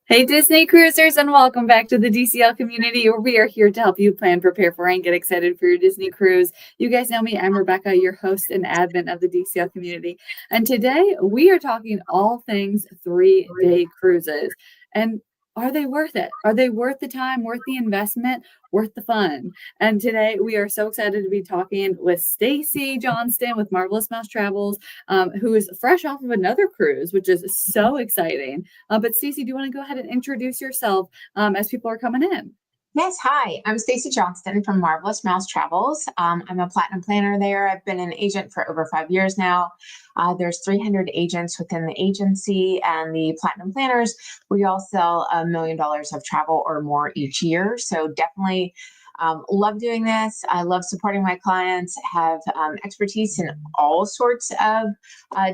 Hey, Disney cruisers, and welcome back to the DCL community, where we are here to help you plan, prepare for, and get excited for your Disney cruise. You guys know me. I'm Rebecca, your host and admin of the DCL community. And today we are talking all things 3-day cruises. And are they worth it? Are they worth the time, worth the investment, worth the fun? And today we are so excited to be talking with Stacey Johnston with Marvelous Mouse Travels, who is fresh off of another cruise, which is so exciting. But Stacey, do you want to go ahead and introduce yourself as people are coming in? Yes, hi. I'm Stacey Johnston from Marvelous Mouse Travels. I'm a platinum planner there. I've been an agent for over 5 years now. There's 300 agents within the agency, and the platinum planners, we all sell $1 million of travel or more each year. So definitely love doing this. I love supporting my clients, have expertise in all sorts of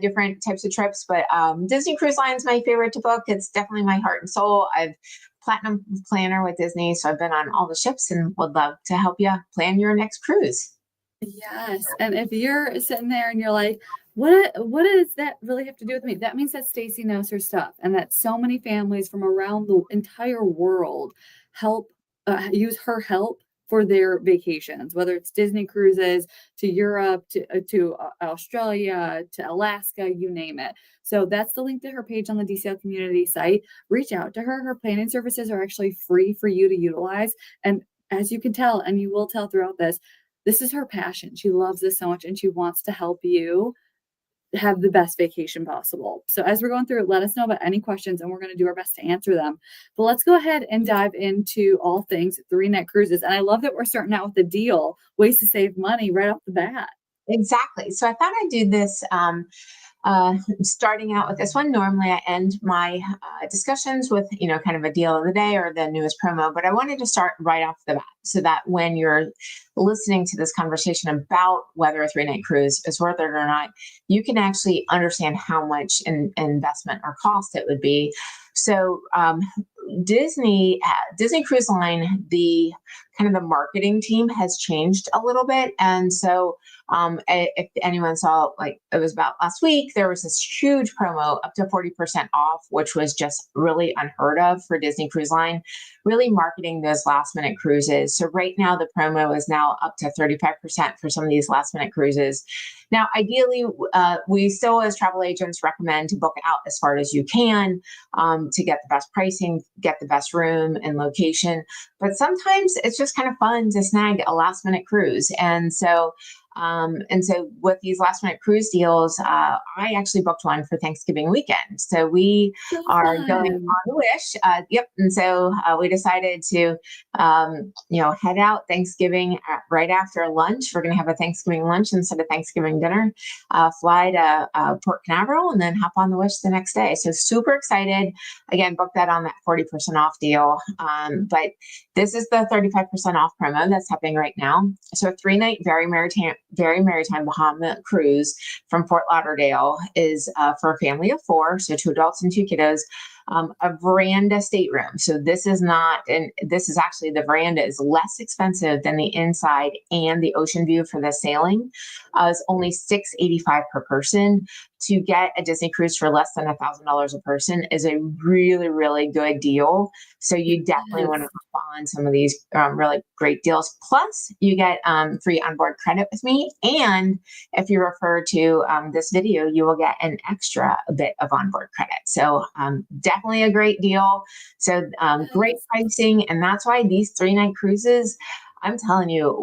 different types of trips, but Disney Cruise Line is my favorite to book. It's definitely my heart and soul. I've platinum planner with Disney, so I've been on all the ships and would love to help you plan your next cruise. Yes. And if you're sitting there and you're like, what does that really have to do with me? That means that Stacey knows her stuff, and that so many families from around the entire world help use her help for their vacations, whether it's Disney cruises to Europe, to Australia, to Alaska, you name it. So that's the link to her page on the DCL community site. Reach out to her. Her planning services are actually free for you to utilize. And as you can tell, and you will tell throughout this is her passion. She loves this so much, and she wants to help you have the best vacation possible. So as we're going through it, let us know about any questions, and we're going to do our best to answer them. But let's go ahead and dive into all things 3-night cruises. And I love that we're starting out with the deal, ways to save money right off the bat. Exactly. So I thought I'd do this. Starting out with this one, normally I end my discussions with, kind of a deal of the day or the newest promo, but I wanted to start right off the bat so that when you're listening to this conversation about whether a 3-night cruise is worth it or not, you can actually understand how much investment or cost it would be. So Disney Cruise Line, the kind of the marketing team has changed a little bit, and so if anyone saw, like, it was about last week, there was this huge promo up to 40% off, which was just really unheard of for Disney Cruise Line, really marketing those last minute cruises. So right now the promo is now up to 35% for some of these last minute cruises. Now, ideally, we still as travel agents recommend to book out as far as you can to get the best pricing, get the best room and location. But sometimes it's just kind of fun to snag a last minute cruise. And so with these last minute cruise deals, I actually booked one for Thanksgiving weekend. So we So are going fun. on the Wish. Yep. And so we decided to, head out Thanksgiving right after lunch. We're going to have a Thanksgiving lunch instead of Thanksgiving dinner, fly to Port Canaveral, and then hop on the Wish the next day. So super excited. Again, book that on that 40% off deal. But this is the 35% off promo that's happening right now. So a 3-night very maritime Bahama cruise from Fort Lauderdale is for a family of 4, so 2 adults and 2 kiddos. A veranda stateroom. So this is not, and this is actually, the veranda is less expensive than the inside, and the ocean view for the sailing is only $685 per person. To get a Disney cruise for less than $1,000 a person is a really, really good deal. So you definitely want to Yes. hop on some of these really great deals. Plus, you get free onboard credit with me, and if you refer to this video, you will get an extra bit of onboard credit. So definitely a great deal. So great Yes. pricing, and that's why these 3-night cruises, I'm telling you,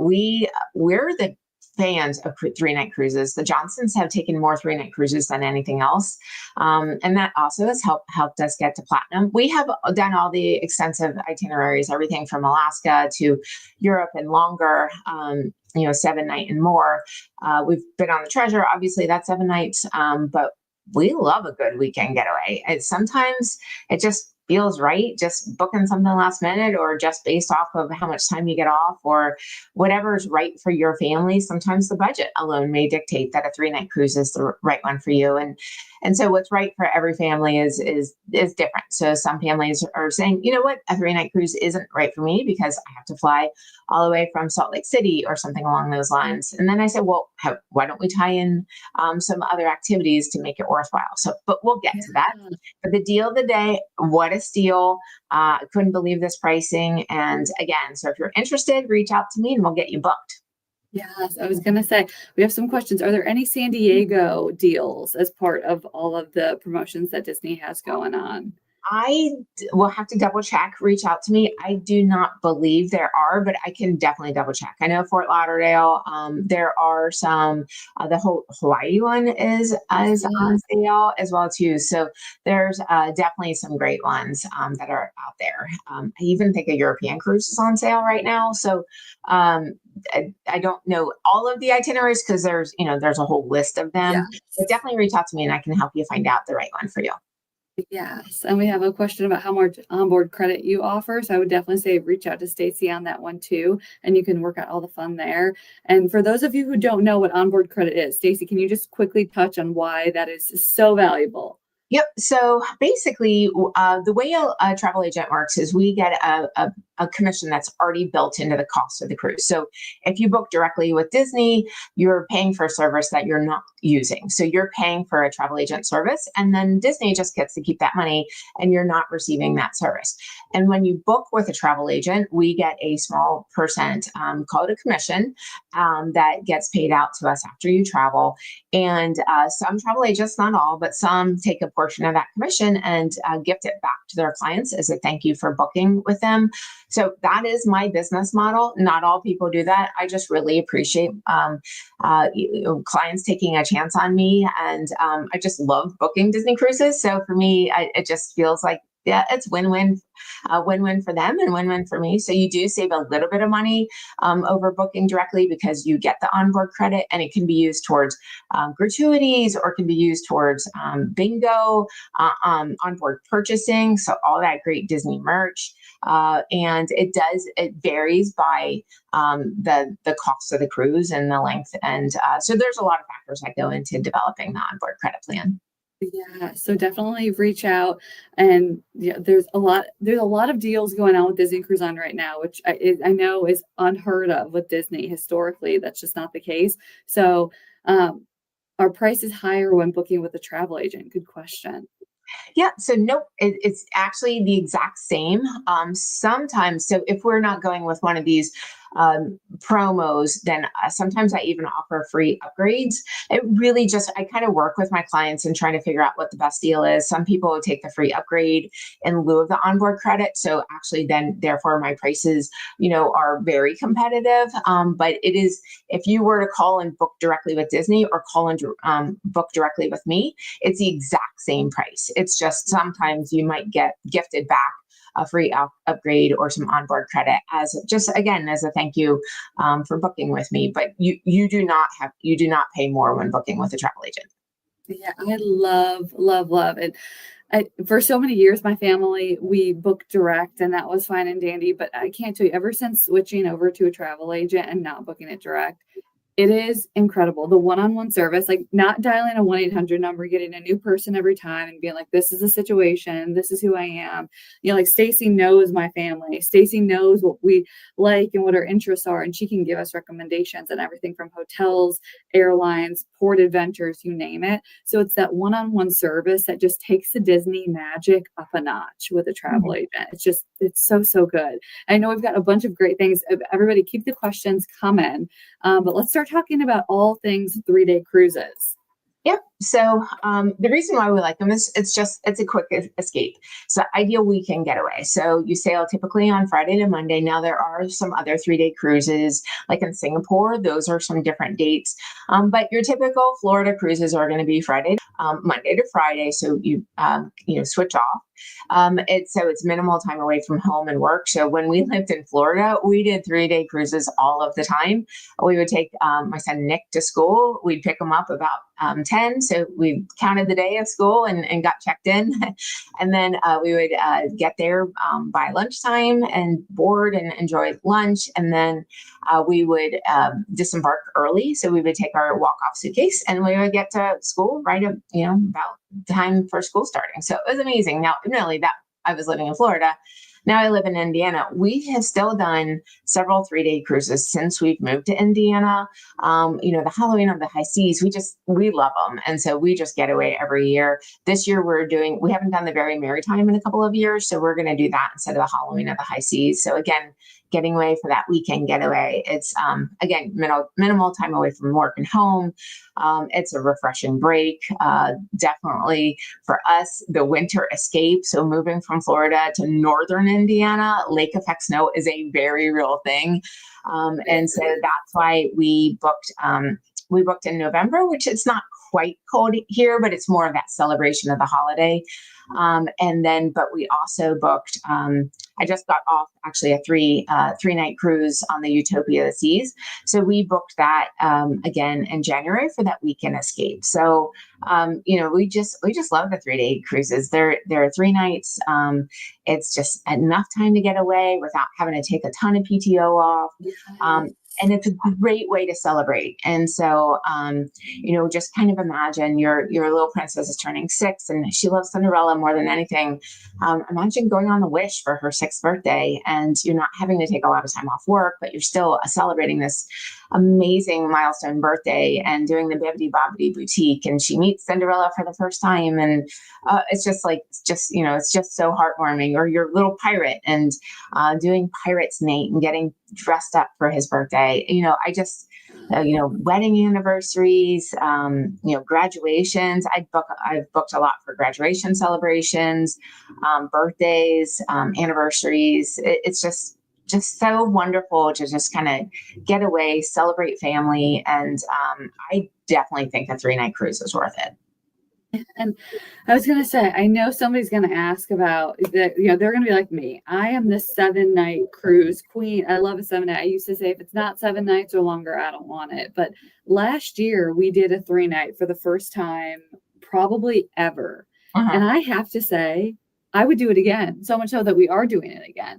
we're the fans of 3-night cruises. The Johnsons have taken more 3-night cruises than anything else, and that also has helped us get to platinum. We have done all the extensive itineraries, everything from Alaska to Europe and longer. 7-night and more. We've been on the Treasure, obviously that's 7 nights, but we love a good weekend getaway. Sometimes it just feels right, just booking something last minute, or just based off of how much time you get off, or whatever is right for your family. Sometimes the budget alone may dictate that a 3-night cruise is the right one for you. And And so what's right for every family is different. So some families are saying, you know what, a 3-night cruise isn't right for me because I have to fly all the way from Salt Lake City or something along those lines. And then I said, well, why don't we tie in some other activities to make it worthwhile? So, but we'll get to that. Yeah. But the deal of the day, what a steal. I couldn't believe this pricing. And again, so if you're interested, reach out to me and we'll get you booked. Yes, I was gonna say we have some questions. Are there any San Diego deals as part of all of the promotions that Disney has going on? I will have to double check, reach out to me. I do not believe there are, but I can definitely double check. I know Fort Lauderdale, there are some, the whole Hawaii one is on Yes. sale as well too. So there's definitely some great ones that are out there. I even think a European cruise is on sale right now. So um, I don't know all of the itineraries because there's a whole list of them, but Yes. definitely reach out to me and I can help you find out the right one for you. Yes, and we have a question about how much onboard credit you offer. So I would definitely say reach out to Stacy on that one too, and you can work out all the fun there. And for those of you who don't know what onboard credit is, Stacy, can you just quickly touch on why that is so valuable? Yep. So basically, the way a travel agent works is we get a commission that's already built into the cost of the cruise. So if you book directly with Disney, you're paying for a service that you're not using. So you're paying for a travel agent service, and then Disney just gets to keep that money, and you're not receiving that service. And when you book with a travel agent, we get a small percent, called a commission, that gets paid out to us after you travel. And some travel agents, not all, but some take a portion of that commission and gift it back to their clients as a thank you for booking with them. So that is my business model. Not all people do that. I just really appreciate clients taking a chance on me. And I just love booking Disney cruises. So for me, it just feels like, yeah, it's win-win for them and win-win for me. So you do save a little bit of money over booking directly because you get the onboard credit, and it can be used towards gratuities, or it can be used towards bingo, onboard purchasing. So all that great Disney merch. And it varies by the cost of the cruise and the length. And so there's a lot of factors that go into developing the onboard credit plan. Yeah, so definitely reach out, and yeah, there's a lot of deals going on with Disney Cruise on right now, which I know is unheard of with Disney historically. That's just not the case. So, our price is higher when booking with a travel agent. Good question. Yeah, so nope, it's actually the exact same. Sometimes, so if we're not going with one of these promos, then sometimes I even offer free upgrades. It really just, I kind of work with my clients and trying to figure out what the best deal is. Some people will take the free upgrade in lieu of the onboard credit. So actually, then therefore, my prices, are very competitive. But it is, if you were to call and book directly with Disney or call and book directly with me, it's the exact same price. It's just sometimes you might get gifted back a free upgrade or some onboard credit as just again as a thank you for booking with me. But you do not pay more when booking with a travel agent. Yeah, I love, love, love it. For so many years, my family, we booked direct, and that was fine and dandy. But I can't tell you, ever since switching over to a travel agent and not booking it direct, it is incredible. The one-on-one service, like not dialing a 1-800 number, getting a new person every time and being like, this is the situation. This is who I am. Like Stacy knows my family. Stacy knows what we like and what our interests are. And she can give us recommendations and everything from hotels, airlines, port adventures, you name it. So it's that one-on-one service that just takes the Disney magic up a notch with a travel agent. It's so, so good. I know we've got a bunch of great things. Everybody keep the questions coming. But let's start talking about all things 3-day cruises. Yep. So the reason why we like them is it's a quick escape. It's the ideal weekend getaway. So you sail typically on Friday to Monday. Now there are some other 3-day cruises, like in Singapore. Those are some different dates. But your typical Florida cruises are going to be Monday to Friday. So you switch off. It's minimal time away from home and work. So when we lived in Florida, we did 3-day cruises all of the time. We would take my son Nick to school. We'd pick him up about 10, So we counted the day of school and got checked in. And then we would get there by lunchtime and board and enjoy lunch. And then we would disembark early. So we would take our walk-off suitcase and we would get to school right up, about time for school starting. So it was amazing. Now, really, that I was living in Florida. Now I live in Indiana. We have still done several 3-day cruises since we've moved to Indiana. The Halloween of the high seas, we love them. And so we just get away every year. This year we haven't done the Very Maritime in a couple of years. So we're going to do that instead of the Halloween of the high seas. So again, getting away for that weekend getaway. It's, again, minimal time away from work and home. It's a refreshing break. Definitely for us, the winter escape. So moving from Florida to northern Indiana, lake effect snow is a very real thing. And so that's why we booked in November, which it's not quite cold here, but it's more of that celebration of the holiday. But we also booked, I just got off actually a three night cruise on the Utopia of the Seas. So we booked that, again in January for that weekend escape. So, we just love the 3-day cruises. There are 3 nights. It's just enough time to get away without having to take a ton of PTO off. And it's a great way to celebrate. And so, just kind of imagine your little princess is turning 6 and she loves Cinderella more than anything. Imagine going on the Wish for her 6th birthday and you're not having to take a lot of time off work, but you're still celebrating this amazing milestone birthday and doing the Bibbidi Bobbidi Boutique. And she meets Cinderella for the first time. And it's just so heartwarming. Or your little pirate and doing Pirates Night and getting dressed up for his birthday. Wedding anniversaries, graduations. I've booked a lot for graduation celebrations, birthdays, anniversaries. It's just so wonderful to just kind of get away, celebrate family. And I definitely think a 3-night cruise is worth it. And I was going to say, I know somebody's going to ask about that. They're going to be like me. I am the 7-night cruise queen. I love a 7-night. I used to say, if it's not 7 nights or longer, I don't want it. But last year we did a 3-night for the first time, probably ever. Uh-huh. And I have to say, I would do it again. So much so that we are doing it again.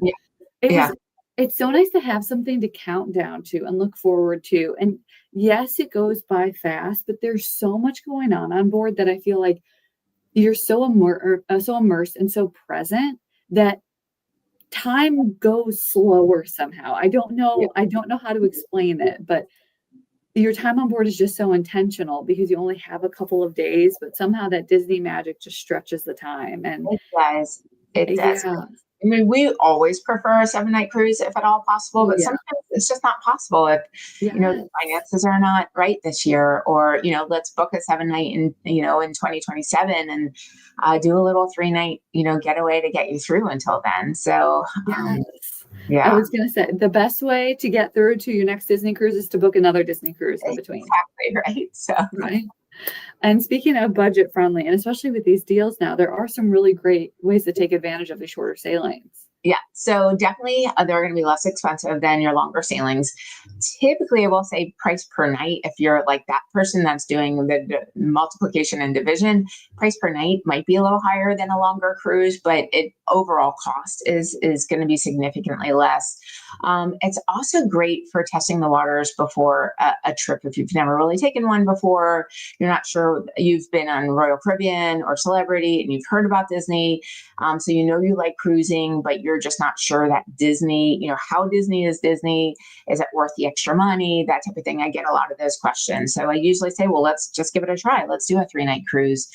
Yeah. It's so nice to have something to count down to and look forward to. And yes, it goes by fast, but there's so much going on board that I feel like you're so immersed and so present that time goes slower somehow. I don't know how to explain it, but your time on board is just so intentional because you only have a couple of days, but somehow that Disney magic just stretches the time. And it does. It does. Yeah. I mean, we always prefer a 7-night cruise if at all possible, but sometimes it's just not possible if, the finances are not right this year, or, let's book a 7-night in 2027 and do a little 3-night, getaway to get you through until then. So, I was going to say the best way to get through to your next Disney cruise is to book another Disney cruise in between. Exactly. Right. So, right. And speaking of budget friendly, and especially with these deals now, there are some really great ways to take advantage of the shorter sailings. Yeah. So definitely they're going to be less expensive than your longer sailings. Typically, I will say price per night. If you're like that person that's doing the multiplication and division, price per night might be a little higher than a longer cruise, but overall cost is going to be significantly less. It's also great for testing the waters before a trip. If you've never really taken one before, you're not sure, you've been on Royal Caribbean or Celebrity and you've heard about Disney. So you like cruising, but you're just not sure that Disney, how Disney is Disney. Is it worth the extra money? That type of thing. I get a lot of those questions. So I usually say, well, let's just give it a try. Let's do a 3-night cruise.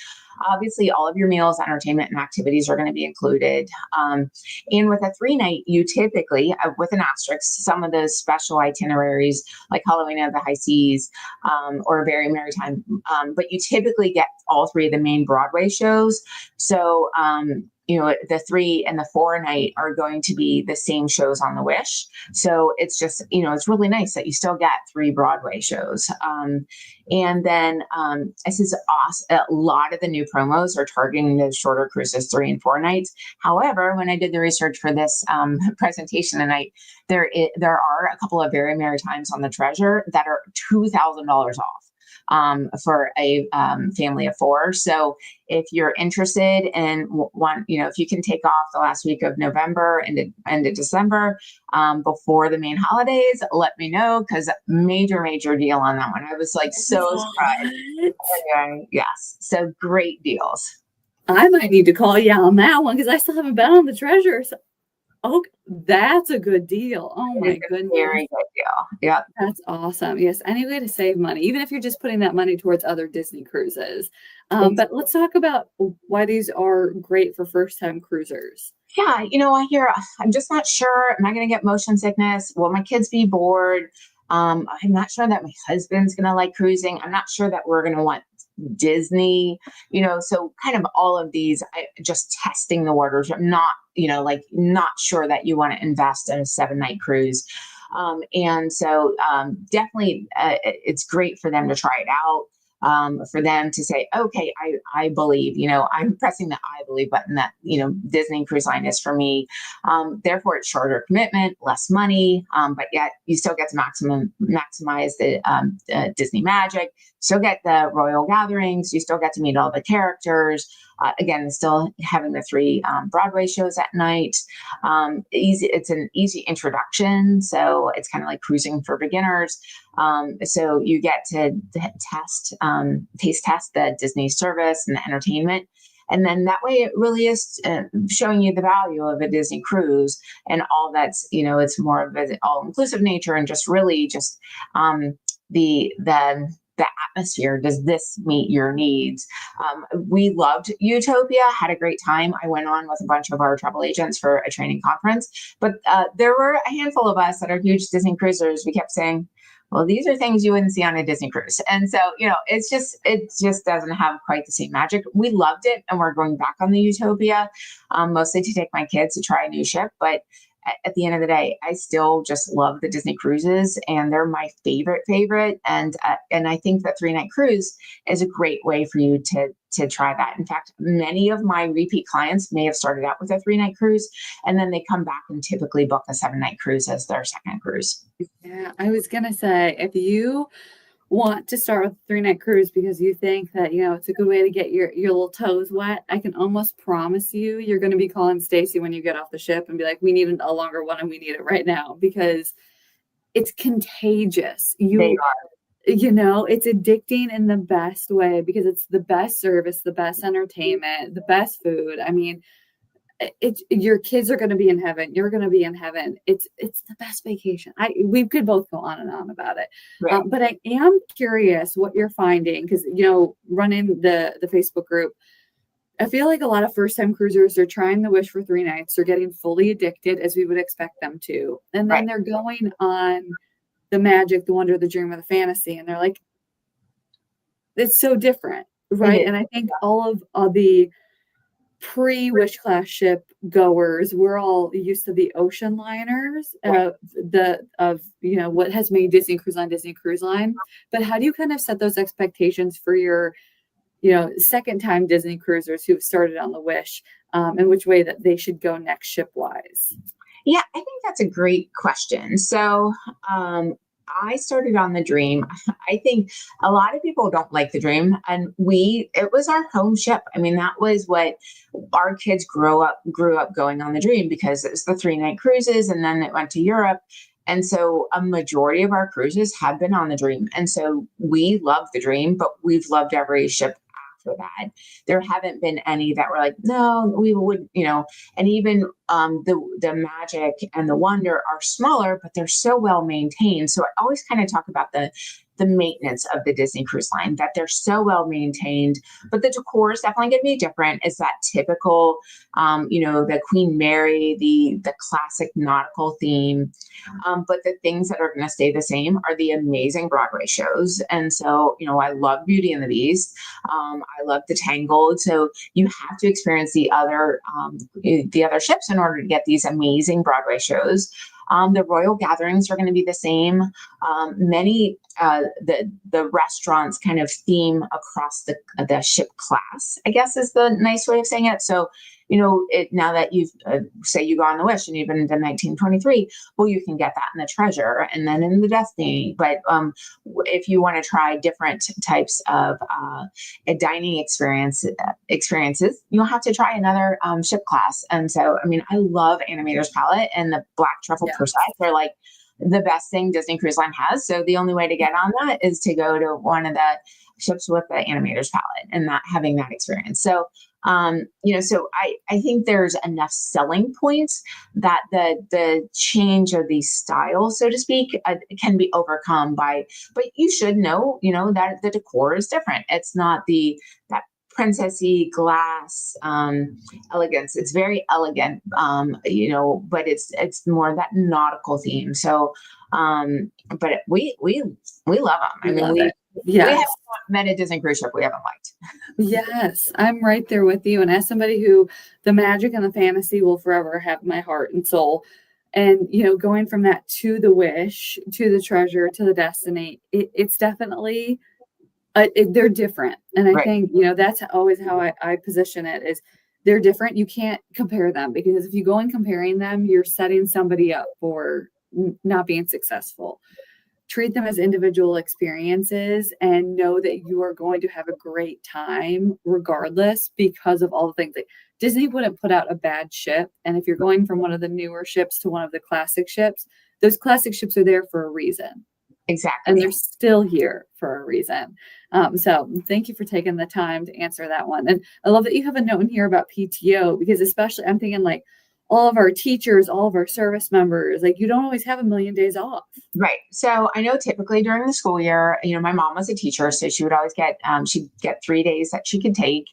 Obviously, all of your meals, entertainment, and activities are going to be included. And with a 3-night, you typically, with an asterisk, some of those special itineraries like Halloween of the High Seas or Very Maritime, but you typically get all 3 of the main Broadway shows. So, the 3 and the 4 night are going to be the same shows on the Wish. So it's just, it's really nice that you still get 3 Broadway shows. And then this is awesome. A lot of the new promos are targeting those shorter cruises, 3 and 4 nights. However, when I did the research for this presentation tonight, there are a couple of Very Maritimes on the Treasure that are $2,000 off. for a family of 4. So if you're interested in if you can take off the last week of November and end of December before the main holidays, let me know, because major deal on that one. I was like so surprised. Anyway, yes, so great deals. I might need to call you on that one because I still haven't been on the Treasure. So, oh, that's a good deal. Oh my goodness. Very good deal. Yeah. That's awesome. Yes. Any way to save money, even if you're just putting that money towards other Disney cruises. But let's talk about why these are great for first time cruisers. Yeah. I hear, I'm just not sure. Am I going to get motion sickness? Will my kids be bored? I'm not sure that my husband's going to like cruising. I'm not sure that we're going to want Disney, so kind of all of these, just testing the waters. I'm not, not sure that you want to invest in a 7-night cruise. And so definitely it's great for them to try it out. For them to say, okay, I believe, I'm pressing the I believe button that, Disney Cruise Line is for me. Therefore, it's shorter commitment, less money, but yet you still get to maximize the Disney magic, still get the royal gatherings, you still get to meet all the characters. Again, still having the 3 Broadway shows at night. It's an easy introduction. So it's kind of like cruising for beginners. So you get to taste test the Disney service and the entertainment. And then that way it really is showing you the value of a Disney cruise and all that's, it's more of an all-inclusive nature and just really just the atmosphere. Does this meet your needs? We loved Utopia, had a great time. I went on with a bunch of our travel agents for a training conference, but there were a handful of us that are huge Disney cruisers. We kept saying, well, these are things you wouldn't see on a Disney cruise. And so, it just doesn't have quite the same magic. We loved it. And we're going back on the Utopia, mostly to take my kids to try a new ship. But at the end of the day, I still just love the Disney cruises, and they're my favorite. And I think that 3-night cruise is a great way for you to try that. In fact, many of my repeat clients may have started out with a 3-night cruise, and then they come back and typically book a 7-night cruise as their second cruise. Yeah, I was gonna say, if you want to start with a 3-night cruise because you think that it's a good way to get your little toes wet, I can almost promise you're going to be calling Stacey when you get off the ship and be like, we need a longer one and we need it right now, because it's contagious. They are. It's addicting in the best way because it's the best service, the best entertainment, the best food. I mean, your kids are going to be in heaven. You're going to be in heaven. It's the best vacation. We could both go on and on about it. Right. But I am curious what you're finding, because, running the Facebook group, I feel like a lot of first time cruisers are trying the wish for 3 nights. They're getting fully addicted, as we would expect them to. And then they're going on the magic, the wonder, the dream, or the fantasy. And they're like, it's so different. Right. And I think all of the pre-wish class ship goers, we're all used to the ocean liners what has made Disney Cruise Line. But how do you kind of set those expectations for your second time Disney cruisers who've started on the Wish, and which way that they should go next ship wise? Yeah, I think that's a great question. So I started on the Dream. I think a lot of people don't like the Dream, and it was our home ship. I mean, that was what our kids grew up going on the Dream, because it was the 3-night cruises, and then it went to Europe. And so a majority of our cruises have been on the Dream. And so we love the Dream, but we've loved every ship after that. There haven't been any that were like, no, we would, and even the magic and the wonder are smaller, but they're so well maintained. So I always kind of talk about the maintenance of the Disney Cruise Line, that they're so well maintained, but the decor is definitely going to be different. It's that typical, the Queen Mary, the classic nautical theme. But the things that are going to stay the same are the amazing Broadway shows. And so, I love Beauty and the Beast. I love the Tangled. So you have to experience the other ships in order to get these amazing Broadway shows. The royal gatherings are going to be the same. Many the restaurants kind of theme across the ship class, I guess is the nice way of saying it. So now that you've, say you go on the Wish and you've been to 1923, well, you can get that in the Treasure and then in the Destiny. But if you want to try different types of dining experiences, you'll have to try another ship class. And so, I mean, I love Animator's Palette, and the Black Truffle Yeah. Perseids are like the best thing Disney Cruise Line has. So the only way to get on that is to go to one of the ships with the Animator's Palette and not having that experience. So, so I think there's enough selling points that the change of the style, so to speak, can be overcome but you should know, that the decor is different. It's not that princessy glass elegance. It's very elegant, but it's more that nautical theme. So, but we love them. I mean, we Yes. haven't met a Disney cruise ship we haven't liked. Yes, I'm right there with you. And as somebody who the magic and the fantasy will forever have my heart and soul. And, going from that to the Wish, to the Treasure, to the Destiny, it's definitely, they're different. And I think, that's always how I position it is they're different. You can't compare them, because if you go in comparing them, you're setting somebody up for not being successful. Treat them as individual experiences and know that you are going to have a great time regardless, because of all the things. Like, Disney wouldn't put out a bad ship. And if you're going from one of the newer ships to one of the classic ships, those classic ships are there for a reason. Exactly. And they're still here for a reason. So thank you for taking the time to answer that one. And I love that you have a note in here about PTO, because especially I'm thinking like all of our teachers, all of our service members, like you don't always have a million days off. Right. So I know typically during the school year, my mom was a teacher, so she would always she'd get 3 days that she could take.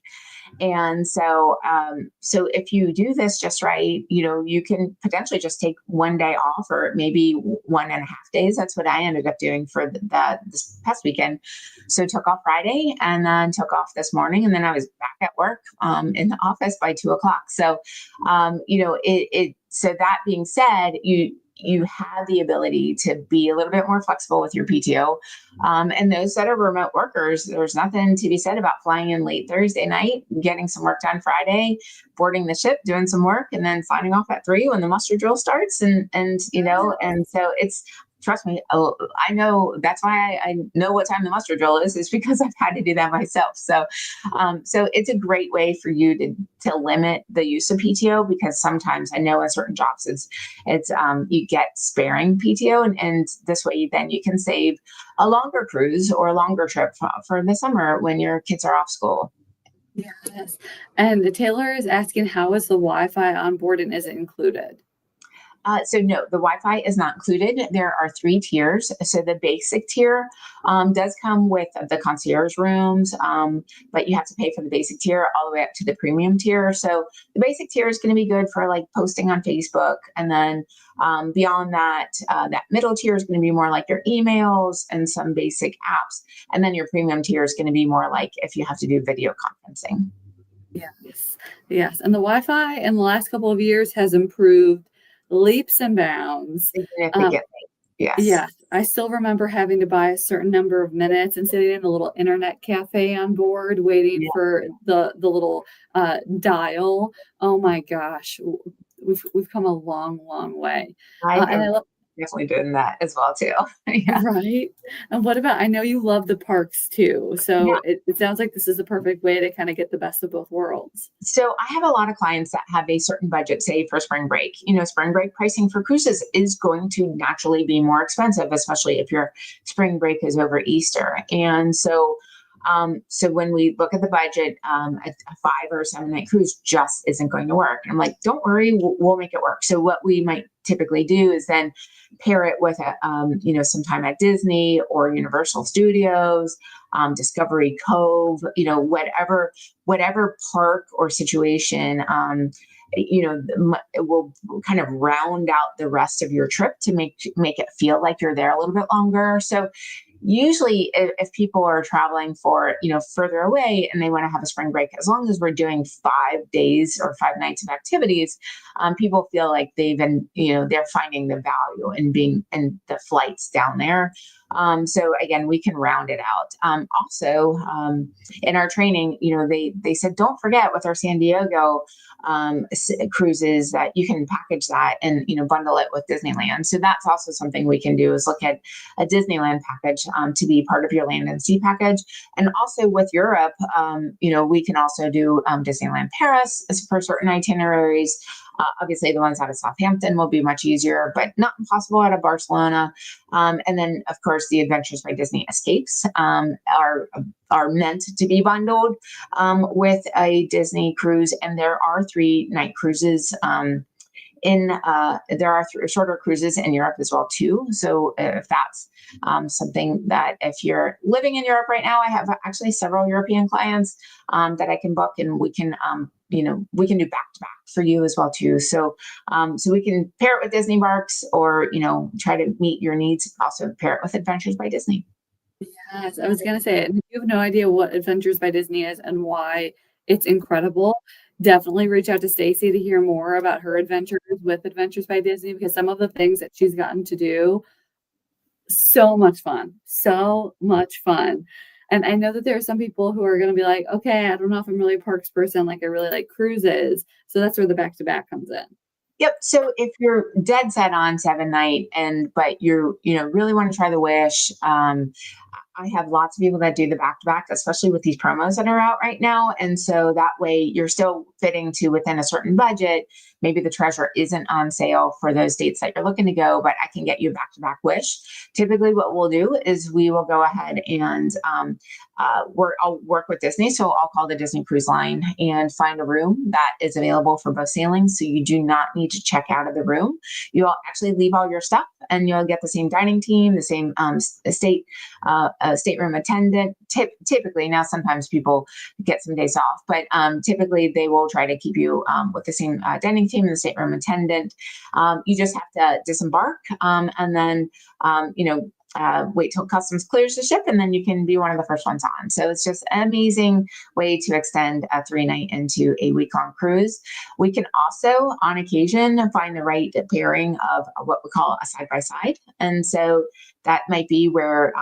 And so, so if you do this just right, you can potentially just take 1 day off, or maybe 1.5 days. That's what I ended up doing for this past weekend. So took off Friday and then took off this morning, and then I was back at work, in the office by 2:00. So, so that being said, you have the ability to be a little bit more flexible with your PTO. And those that are remote workers, there's nothing to be said about flying in late Thursday night, getting some work done Friday, boarding the ship, doing some work, and then signing off at 3 when the muster drill starts. And so it's, trust me, I know that's why I know what time the muster drill is because I've had to do that myself. So, so it's a great way for you to limit the use of PTO, because sometimes I know in certain jobs it's you get sparing PTO, and this way then you can save a longer cruise or a longer trip for the summer when your kids are off school. Yes. And Taylor is asking, how is the Wi-Fi on board, and is it included? So no, the Wi-Fi is not included. There are 3 tiers. So the basic tier does come with the concierge rooms, but you have to pay for the basic tier all the way up to the premium tier. So the basic tier is going to be good for like posting on Facebook, and then beyond that, that middle tier is going to be more like your emails and some basic apps, and then your premium tier is going to be more like if you have to do video conferencing. Yes, and the Wi-Fi in the last couple of years has improved leaps and bounds. Significantly. Yes. Yeah, I still remember having to buy a certain number of minutes and sitting in a little internet cafe on board waiting for the little dial. Oh my gosh, we've come a long way. I definitely doing that as well too. Yeah. Right. And what about, I know you love the parks too. So it sounds like this is the perfect way to kind of get the best of both worlds. So I have a lot of clients that have a certain budget, say for spring break. Spring break pricing for cruises is going to naturally be more expensive, especially if your spring break is over Easter. And so when we look at the budget, a 5 or 7 night cruise just isn't going to work. And I'm like, don't worry, we'll make it work. So what we might typically do is then pair it with some time at Disney or Universal Studios, Discovery Cove, whatever park or situation, it will kind of round out the rest of your trip to make it feel like you're there a little bit longer. So usually if people are traveling for, further away and they want to have a spring break, as long as we're doing 5 days or 5 nights of activities, people feel like they're finding the value in being in the flights down there. So again, we can round it out. Also, in our training, they said, don't forget with our San Diego cruises that you can package that and, bundle it with Disneyland. So that's also something we can do, is look at a Disneyland package to be part of your land and sea package. And also with Europe, we can also do Disneyland Paris for certain itineraries. Obviously, the ones out of Southampton will be much easier, but not impossible out of Barcelona. And then, of course, the Adventures by Disney escapes are meant to be bundled with a Disney cruise. And there are 3-night cruises. There are shorter cruises in Europe as well too. So if that's something that, if you're living in Europe right now, I have actually several European clients that I can book, and we can do back to back for you as well too. So we can pair it with Disney parks, or try to meet your needs. Also pair it with Adventures by Disney. Yes, I was gonna say it. If you have no idea what Adventures by Disney is and why it's incredible, definitely reach out to Stacey to hear more about her adventures with Adventures by Disney, because some of the things that she's gotten to do, so much fun, so much fun. And I know that there are some people who are going to be like, okay, I don't know if I'm really a parks person. Like, I really like cruises. So that's where the back to back comes in. Yep. So if you're dead set on 7-night, but you really want to try the Wish, I have lots of people that do the back to back, especially with these promos that are out right now. And so that way you're still fitting to within a certain budget. Maybe the Treasure isn't on sale for those dates that you're looking to go, but I can get you a back to back Wish. Typically, what we'll do is we will go ahead and I'll work with Disney. So I'll call the Disney Cruise Line and find a room that is available for both sailings. So you do not need to check out of the room. You'll actually leave all your stuff, and you'll get the same dining team, the same stateroom attendant. Typically, now sometimes people get some days off, but typically they will try to keep you with the same dining team and the stateroom attendant. You just have to disembark, and then wait till customs clears the ship, and then you can be one of the first ones on. So it's just an amazing way to extend a 3-night into a week-long cruise. We can also, on occasion, find the right pairing of what we call a side-by-side. And so that might be where,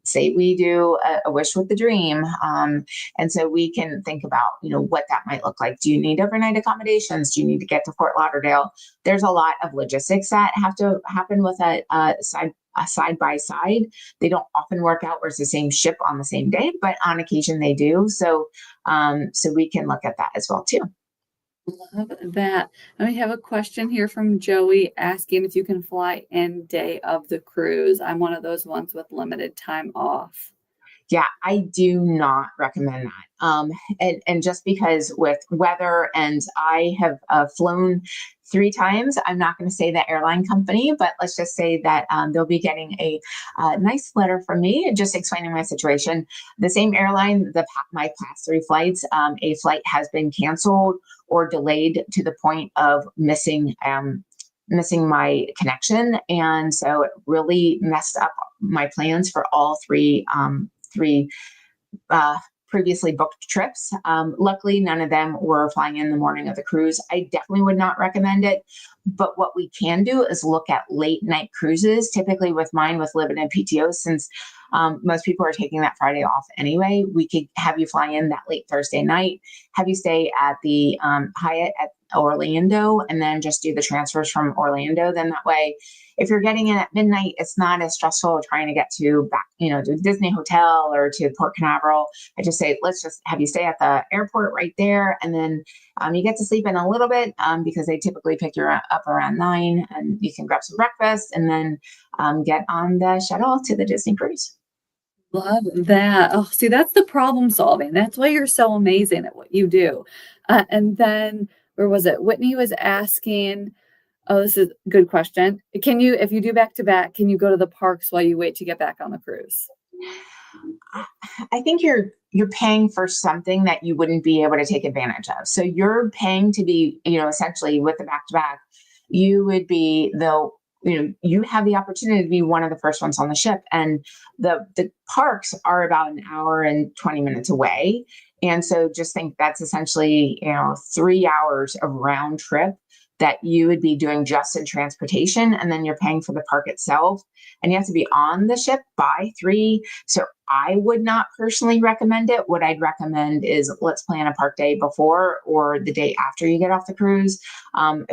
say we do a Wish with the Dream. And so we can think about, what that might look like. Do you need overnight accommodations? Do you need to get to Fort Lauderdale? There's a lot of logistics that have to happen with a side by side. They don't often work out where it's the same ship on the same day, but on occasion they do. So we can look at that as well too. Love that. And we have a question here from Joey asking if you can fly in day of the cruise. I'm one of those ones with limited time off. Yeah, I do not recommend that. And just because with weather, and I have flown 3 times, I'm not going to say the airline company, but let's just say that they'll be getting a nice letter from me just explaining my situation. The same airline, my past 3 flights, a flight has been canceled or delayed to the point of missing my connection. And so it really messed up my plans for all three previously booked trips. Luckily, none of them were flying in the morning of the cruise. I definitely would not recommend it. But what we can do is look at late night cruises, typically with limited PTO, since most people are taking that Friday off anyway. We could have you fly in that late Thursday night, have you stay at the Hyatt at Orlando, and then just do the transfers from Orlando. Then that way, if you're getting in at midnight, it's not as stressful trying to get to to Disney Hotel or to Port Canaveral. I just say, let's just have you stay at the airport right there. And then you get to sleep in a little bit because they typically pick you up around 9, and you can grab some breakfast and then get on the shuttle to the Disney cruise. Love that. Oh, see, that's the problem solving. That's why you're so amazing at what you do. And then, where was it? Whitney was asking, oh, this is a good question. If you do back to back, can you go to the parks while you wait to get back on the cruise? I think you're paying for something that you wouldn't be able to take advantage of. So you're paying to be, essentially with the back to back, you would be you have the opportunity to be one of the first ones on the ship, and the parks are about an hour and 20 minutes away. And so just think that's essentially, 3 hours of round trip that you would be doing just in transportation, and then you're paying for the park itself, and you have to be on the ship by 3. So I would not personally recommend it. What I'd recommend is let's plan a park day before or the day after you get off the cruise.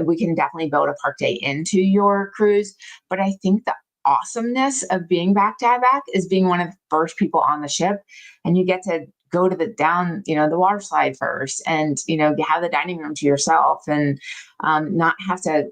We can definitely build a park day into your cruise. But I think the awesomeness of being back to back is being one of the first people on the ship, and you get to go to the down, the water slide first, and have the dining room to yourself, and not have to,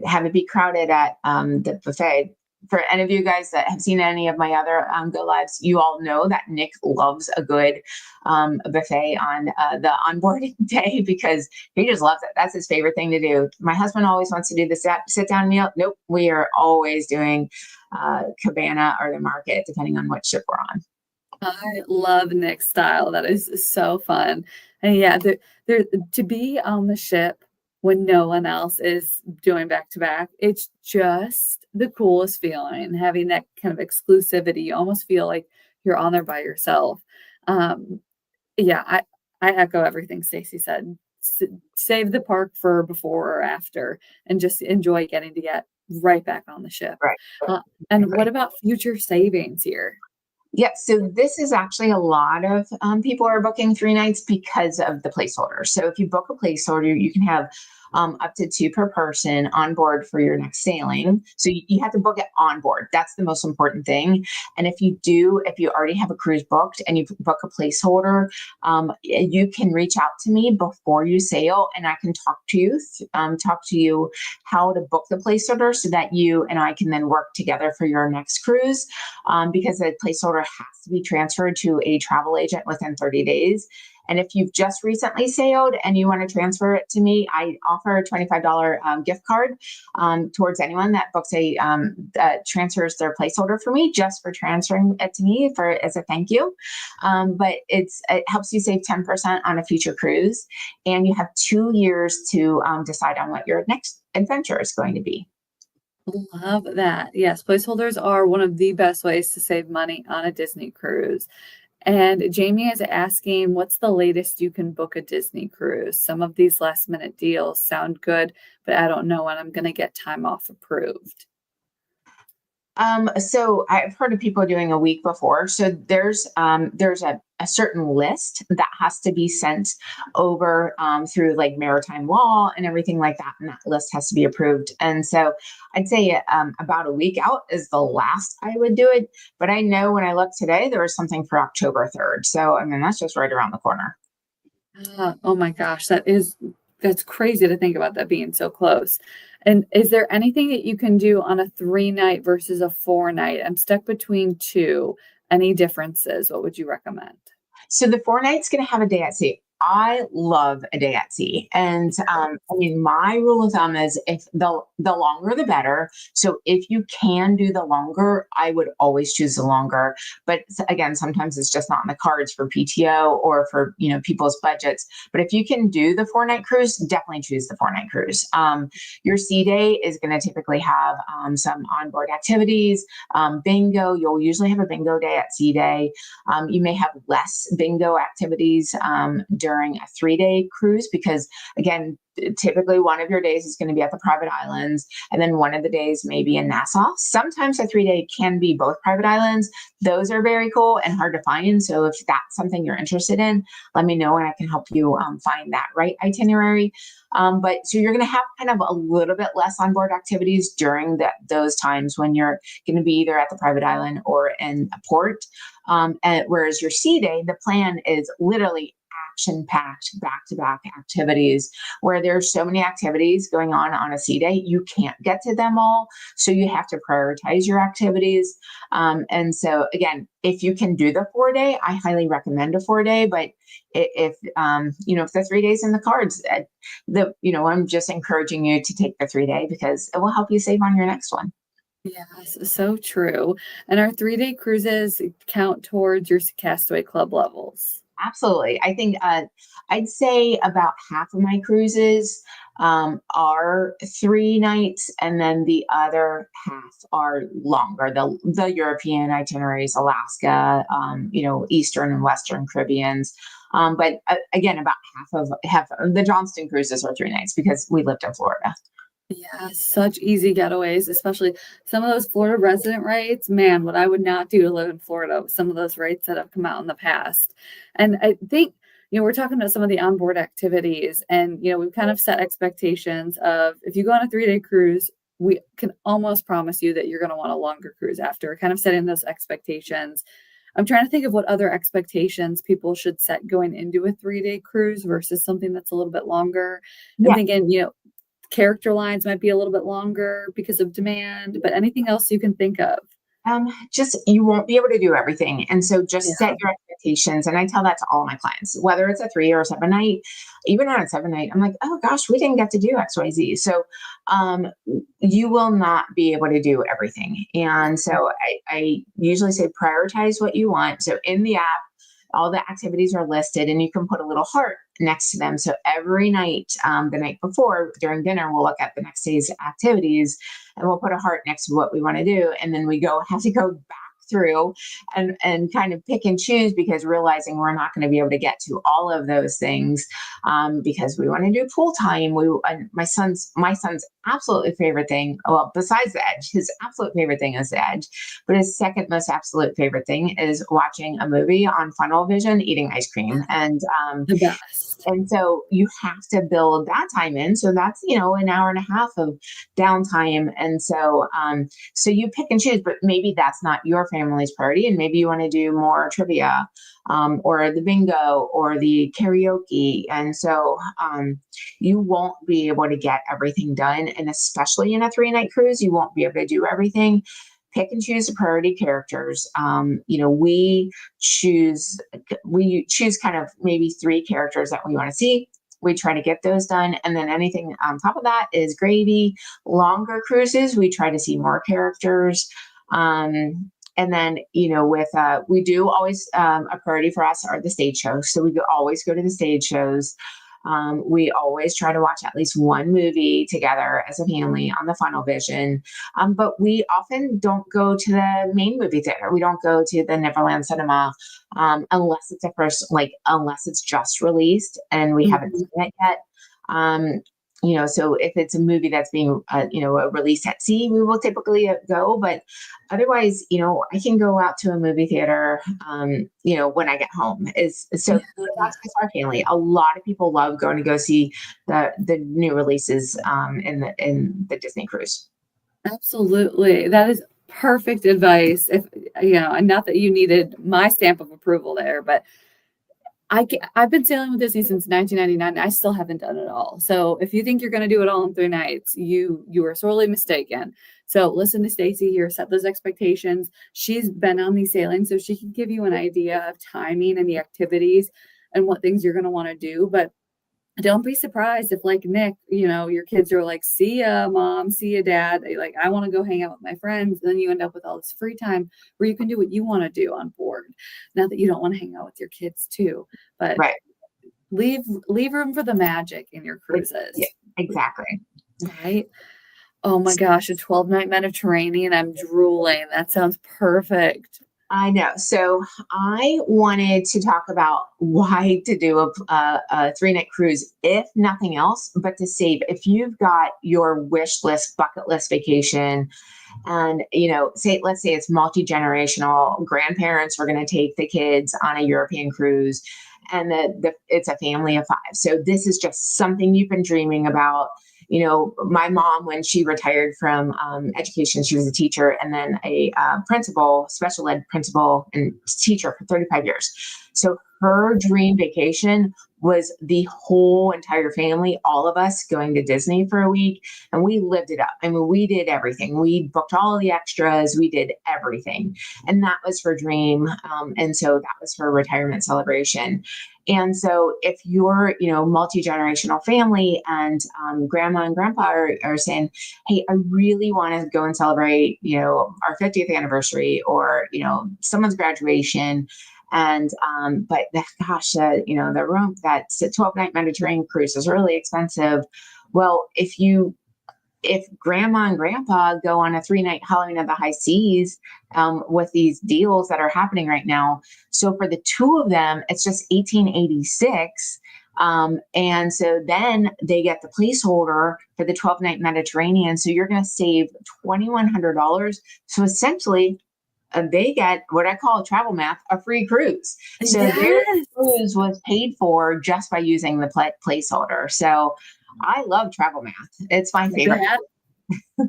have it be crowded at the buffet. For any of you guys that have seen any of my other Go Lives, you all know that Nick loves a good buffet on the onboarding day, because he just loves it. That's his favorite thing to do. My husband always wants to do the sit down meal. Nope, we are always doing cabana or the market, depending on what ship we're on. I love Nick's style. That is so fun. And yeah, there to be on the ship when no one else is doing back to back, it's just the coolest feeling, having that kind of exclusivity. You almost feel like you're on there by yourself. Yeah, I echo everything Stacey said. Save the park for before or after, and just enjoy getting to get right back on the ship. Right. And what about future savings here? Yeah, so this is actually a lot of people are booking 3 nights because of the placeholder. So if you book a placeholder, you can have up to 2 per person on board for your next sailing. So you have to book it on board. That's the most important thing. And if you already have a cruise booked and you book a placeholder, you can reach out to me before you sail, and I can talk to you how to book the placeholder so that you and I can then work together for your next cruise. Because the placeholder has to be transferred to a travel agent within 30 days. And if you've just recently sailed and you want to transfer it to me, I offer a $25 gift card towards anyone that books that transfers their placeholder for me, just for transferring it to me as a thank you. But it helps you save 10% on a future cruise, and you have 2 years to decide on what your next adventure is going to be. Love that. Yes, placeholders are one of the best ways to save money on a Disney cruise. And Jamie is asking, what's the latest you can book a Disney cruise? Some of these last minute deals sound good, but I don't know when I'm going to get time off approved. So I've heard of people doing a week before. So there's a certain list that has to be sent over through like maritime law and everything like that, and that list has to be approved. And so I'd say about a week out is the last I would do it. But I know when I looked today, there was something for October 3rd. So I mean, that's just right around the corner. Oh my gosh, that's crazy to think about that being so close. And is there anything that you can do on a 3-night versus a 4-night? I'm stuck between 2. Any differences? What would you recommend? So the 4 nights going to have a day at sea. I love a day at sea. And I mean, my rule of thumb is if the longer, the better. So if you can do the longer, I would always choose the longer. But again, sometimes it's just not in the cards for PTO or for, people's budgets. But if you can do the 4-night cruise, definitely choose the 4-night cruise. Your sea day is going to typically have some onboard activities, bingo. You'll usually have a bingo day at sea day. You may have less bingo activities during a 3-day cruise, because again, typically one of your days is going to be at the private islands, and then one of the days may be in Nassau. Sometimes a 3-day can be both private islands. Those are very cool and hard to find. So if that's something you're interested in, let me know and I can help you find that right itinerary. But so you're going to have kind of a little bit less onboard activities during those times when you're going to be either at the private island or in a port. And whereas your sea day, the plan is literally action-packed back-to-back activities, where there's so many activities going on a sea day, you can't get to them all. So you have to prioritize your activities. And so again, if you can do the 4-day, I highly recommend a 4-day. But if the 3 days in the cards, I'm just encouraging you to take the 3-day because it will help you save on your next one. Yes, so true. And our 3-day cruises count towards your Castaway Club levels? Absolutely. I think I'd say about half of my cruises are 3 nights, and then the other half are longer. The European itineraries, Alaska, Eastern and Western Caribbeans. But again, about half of the Johnston cruises are 3 nights because we lived in Florida. Yeah, such easy getaways, especially some of those Florida resident rates. Man, what I would not do to live in Florida with some of those rates that have come out in the past. And I think, we're talking about some of the onboard activities, and, we've kind of set expectations of if you go on a 3-day cruise, we can almost promise you that you're going to want a longer cruise after, kind of setting those expectations. I'm trying to think of what other expectations people should set going into a 3-day cruise versus something that's a little bit longer. And Yeah. thinking, character lines might be a little bit longer because of demand, but anything else you can think of? Just you won't be able to do everything. And so just Yeah. set your expectations. And I tell that to all my clients, whether it's a 3 or 7 night, even on a 7 night, I'm like, oh gosh, we didn't get to do XYZ. So you will not be able to do everything. And so I usually say prioritize what you want. So in the app, all the activities are listed and you can put a little heart next to them. So every night, the night before during dinner, we'll look at the next day's activities and we'll put a heart next to what we want to do. And then we have to go back through and kind of pick and choose, because realizing we're not going to be able to get to all of those things because we want to do pool time. My son's absolutely favorite thing, well, besides the edge, his absolute favorite thing is the edge, but his second most absolute favorite thing is watching a movie on funnel vision, eating ice cream. The best. And so you have to build that time in. So that's, an hour and a half of downtime. And so you pick and choose, but maybe that's not your family's priority. And maybe you want to do more trivia, or the bingo or the karaoke. And so you won't be able to get everything done. And especially in a 3-night cruise, you won't be able to do everything. Pick and choose the priority characters. We choose kind of maybe 3 characters that we want to see. We try to get those done. And then anything on top of that is gravy. Longer cruises, we try to see more characters. And then, we do always, a priority for us are the stage shows. So we always go to the stage shows. We always try to watch at least one movie together as a family on the funnel vision. But we often don't go to the main movie theater. We don't go to the Neverland Cinema unless unless it's just released and we haven't Mhm. seen it yet. So if it's a movie that's being, released at sea, we will typically go. But otherwise, I can go out to a movie theater, when I get home. So Yeah. that's just our family. A lot of people love going to go see the new releases in the Disney cruise. Absolutely. That is perfect advice. If and not that you needed my stamp of approval there, but I've been sailing with Disney since 1999. I still haven't done it all. So if you think you're going to do it all in 3 nights, you are sorely mistaken. So listen to Stacey here, set those expectations. She's been on these sailings, so she can give you an idea of timing and the activities and what things you're going to want to do. But don't be surprised if, like Nick, your kids are like, see ya, mom, see ya, dad. They like, I want to go hang out with my friends. And then you end up with all this free time where you can do what you want to do on board. Not that you don't want to hang out with your kids too, but Right. leave room for the magic in your Yeah, cruises. exactly. Right? Oh my gosh, a 12-night Mediterranean. I'm drooling. That sounds perfect. I know. So I wanted to talk about why to do a 3-night cruise, if nothing else, but to save. If you've got your wish list, bucket list vacation, and let's say it's multi-generational, grandparents are going to take the kids on a European cruise, and it's a family of 5. So this is just something you've been dreaming about. My mom, when she retired from education, she was a teacher and then a principal, special ed principal and teacher for 35 years. So her dream vacation was the whole entire family, all of us going to Disney for a week, and we lived it up. I mean, we did everything. We booked all the extras. We did everything. And that was her dream. And so that was her retirement celebration. And so if you're, multi-generational family and grandma and grandpa are saying, hey, I really want to go and celebrate, our 50th anniversary or, someone's graduation, And, but gosh, the room, that 12-night Mediterranean cruise is really expensive. Well, if grandma and grandpa go on a 3-night Halloween of the high seas, with these deals that are happening right now. So for the two of them, it's just 1886. And so then they get the placeholder for the 12-night Mediterranean. So you're going to save $2,100. So essentially, they get what I call travel math, a free cruise. So their Yes. cruise was paid for just by using the placeholder. So I love travel math. It's my favorite.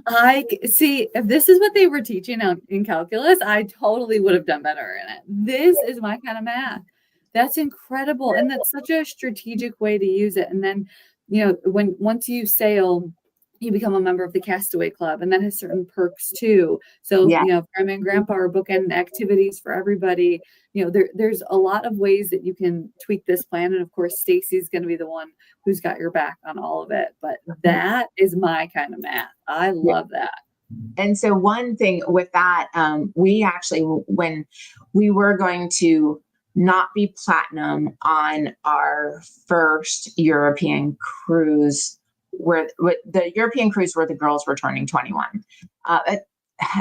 I see, if this is what they were teaching out in calculus, I totally would have done better in it. This is my kind of math. That's incredible. And that's such a strategic way to use it. And then, once you sail, you become a member of the Castaway Club, and that has certain perks too. So, Yeah. if grandma and grandpa are booking activities for everybody, there's a lot of ways that you can tweak this plan. And of course, Stacey's going to be the one who's got your back on all of it. But that is my kind of math. I love that. And so one thing with that, we actually, when we were going to not be platinum on our first European cruise, where the European cruise where the girls were turning 21.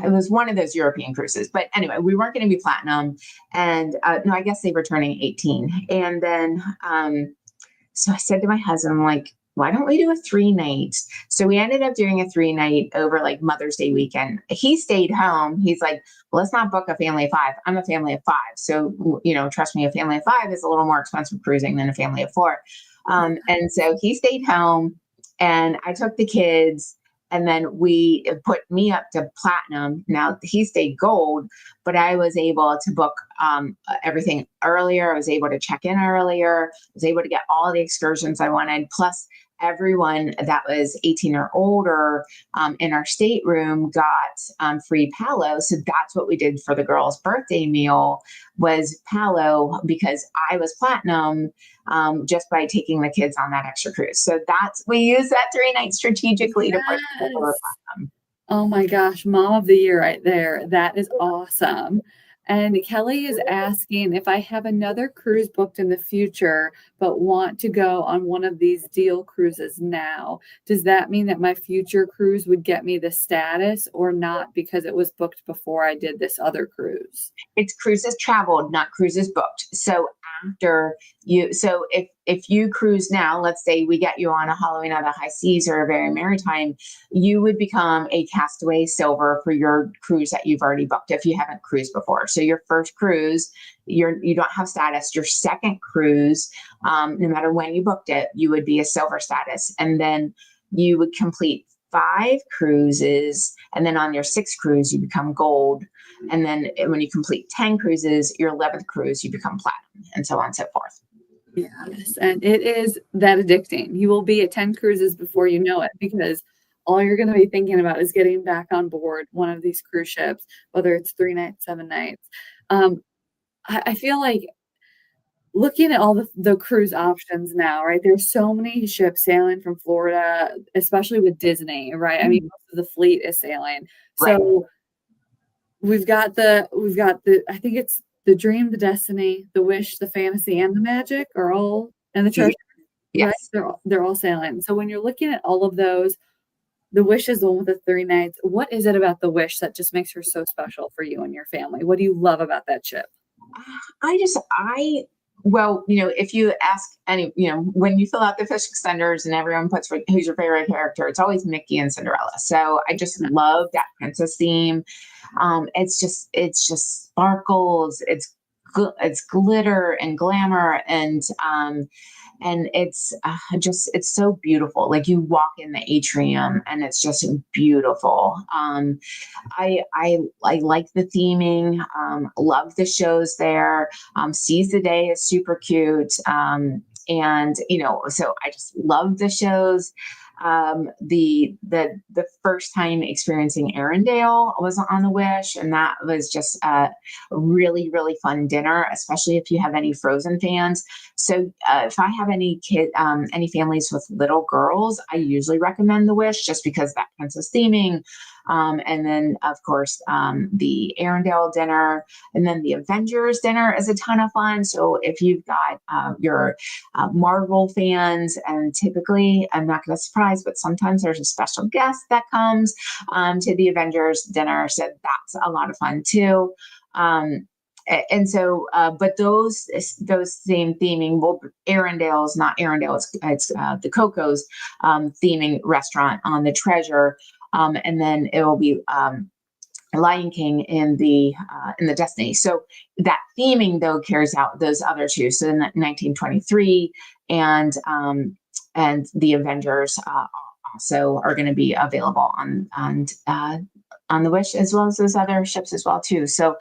It was one of those European cruises. But anyway, we weren't going to be platinum. And no, I guess they were turning 18. And then, so I said to my husband, I'm like, why don't we do a 3-night? So we ended up doing a 3-night over like Mother's Day weekend. He stayed home. He's like, well, let's not book a family of 5. I'm a family of 5. So, trust me, a family of 5 is a little more expensive cruising than a family of 4. And so he stayed home, and I took the kids, and then we put me up to platinum. Now he stayed gold, but I was able to book everything earlier. I was able to check in earlier. I was able to get all the excursions I wanted. Plus, everyone that was 18 or older in our stateroom got free Palo. So that's what we did for the girls' birthday meal, was Palo, because I was platinum, just by taking the kids on that extra cruise. So we use that 3-night strategically to put people over platinum. Oh my gosh, mom of the year right there. That is awesome. And Kelly is asking if I have another cruise booked in the future, but want to go on one of these deal cruises now. Does that mean that my future cruise would get me the status or not, because it was booked before I did this other cruise? It's cruises traveled, not cruises booked. So if you cruise now, let's say we get you on a Halloween of the High Seas or a Very Maritime, you would become a Castaway Silver for your cruise that you've already booked if you haven't cruised before. So your first cruise, you don't have status. Your second cruise, no matter when you booked it, you would be a Silver status, and then you would complete 5 cruises, and then on your 6th cruise you become gold, and then when you complete 10 cruises, your 11th cruise you become platinum, and so on and so forth. Yes, and it is that addicting. You will be at 10 cruises before you know it, because all you're going to be thinking about is getting back on board one of these cruise ships, whether it's 3 nights, 7 nights. I feel like looking at all the cruise options now, right? There's so many ships sailing from Florida, especially with Disney, right? I mean, most of the fleet is sailing. Right. So we've got the I think it's the Dream, the Destiny, the Wish, the Fantasy, and the Magic are all, and the Treasure. Yes. Right? They're all sailing. So when you're looking at all of those, the Wish is the one with the 3 nights. What is it about the Wish that just makes her so special for you and your family? What do you love about that ship? Well, if you ask any, when you fill out the fish extenders and everyone puts who's your favorite character, it's always Mickey and Cinderella. So I just love that princess theme. It's just sparkles. It's glitter and glamour, and it's it's so beautiful. Like, you walk in the atrium and it's just beautiful. I like the theming. Love the shows there. Seize the Day is super cute. And so I just love the shows. The first time experiencing Arendelle was on the Wish, and that was just a really, really fun dinner, especially if you have any Frozen fans. So if I have any families with little girls, I usually recommend the Wish, just because that princess theming, And then, of course, the Arendelle dinner, and then the Avengers dinner is a ton of fun. So if you've got your Marvel fans, and typically, I'm not going to surprise, but sometimes there's a special guest that comes to the Avengers dinner. So that's a lot of fun too. And so, but those same theming, well, Arendale's not Arendelle, it's the Coco's theming restaurant on the Treasure, and then it will be Lion King in the Destiny. So that theming though carries out those other two. So in 1923 and the Avengers also are going to be available on the Wish, as well as those other ships as well too. So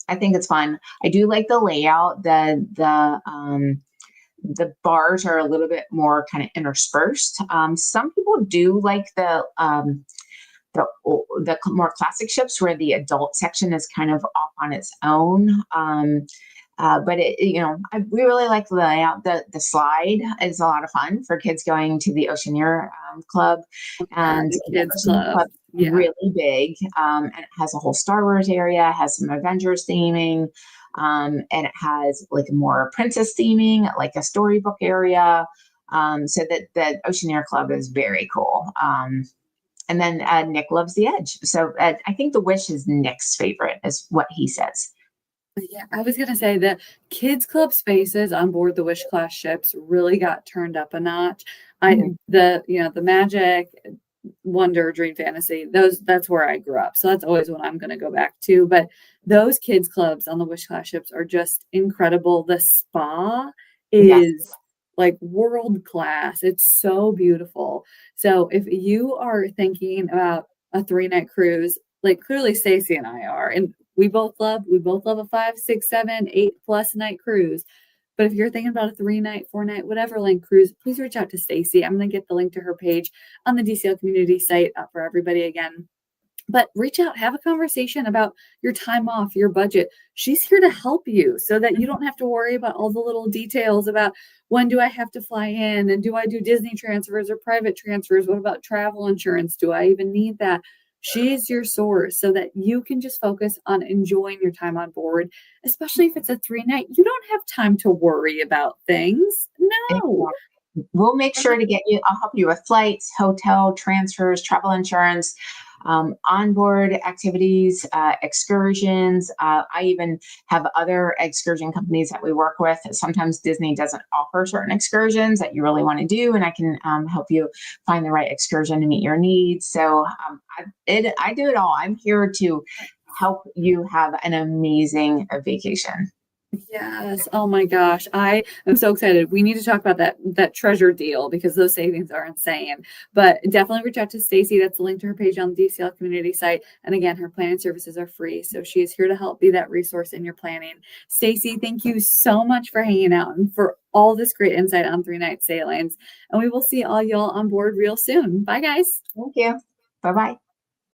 I think it's fun. I do like the layout. The bars are a little bit more kind of interspersed. Some people do like the more classic ships where the adult section is kind of off on its own. But we really like the layout. The slide is a lot of fun for kids going to the Oceaneer Club, and the the kids Oceaneer club. Yeah. really big, and it has a whole Star Wars area, has some Avengers theming, and it has like more princess theming, like a storybook area. So that the Oceaneer Club is very cool. And then Nick loves the Edge. So I think the Wish is Nick's favorite, is what he says. Yeah, I was gonna say the kids club spaces on board the Wish class ships really got turned up a notch. The Magic, Wonder, Dream, Fantasy, that's where I grew up. So that's always what I'm gonna go back to. But those kids clubs on the Wish class ships are just incredible. The spa is like world class. It's so beautiful. So if you are thinking about a 3-night cruise, like clearly Stacey and I are, and we both love a 5, 6, 7, 8+ night cruise. But if you're thinking about a 3-night, 4-night, whatever length cruise, please reach out to Stacey. I'm going to get the link to her page on the DCL community site up for everybody again. But reach out, have a conversation about your time off, your budget. She's here to help you so that you don't have to worry about all the little details about when do I have to fly in, and do I do Disney transfers or private transfers? What about travel insurance? Do I even need that? She's your source so that you can just focus on enjoying your time on board, especially if it's a 3-night. You don't have time to worry about things. No. We'll make sure to get you, I'll help you with flights, hotel transfers, travel insurance, onboard activities, excursions. I even have other excursion companies that we work with. Sometimes Disney doesn't offer certain excursions that you really want to do, and I can help you find the right excursion to meet your needs. So I do it all. I'm here to help you have an amazing vacation. Yes. Oh my gosh. I am so excited. We need to talk about that treasure deal because those savings are insane. But definitely reach out to Stacey. That's the link to her page on the DCL community site. And again, her planning services are free. So she is here to help be that resource in your planning. Stacey, thank you so much for hanging out and for all this great insight on 3-night sailings. And we will see all y'all on board real soon. Bye guys. Thank you. Bye-bye.